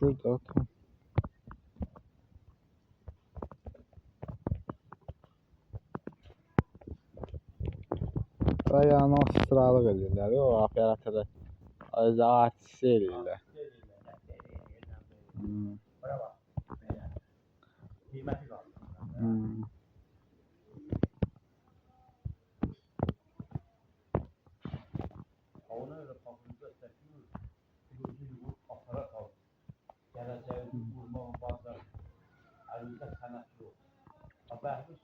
Şurada tam. Ayağını sıralı edirlər. O operatoru artist eləyirlər. Ona öyle kapımızda seçiyoruz. Bir aparat aldık. Geleceği vurmanın bazıları. Elimizde sənətli oldu. Bəhbuz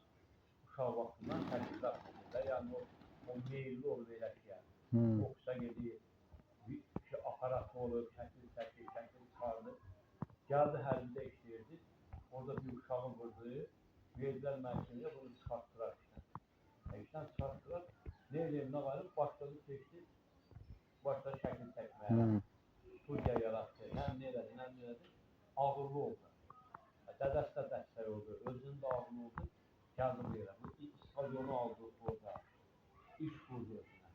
uşaq vaxtından təcrübə oldu. Yani o meyilli olur elə ki yani. Oxusa gedir, bir aparatı olur, şəkil çıxardı. Geldi hərbində işləyirdi. Orada bir uşağı vurdu. Verdilər məhkəməyə bunu çıxarttılar işdən. İşdən çıxarttılar. Ne edeyim, ne varım? Başladı seçti. Başladı şəkil çəkməyə. Studiya yarattı. Həm nə elədi? Ağırlı oldu. Dədəsi də dəstək oldu. Özünün də ağırlı oldu. Gəldi buraya. Bu stadionu aldı orada. İş kurdu özünə.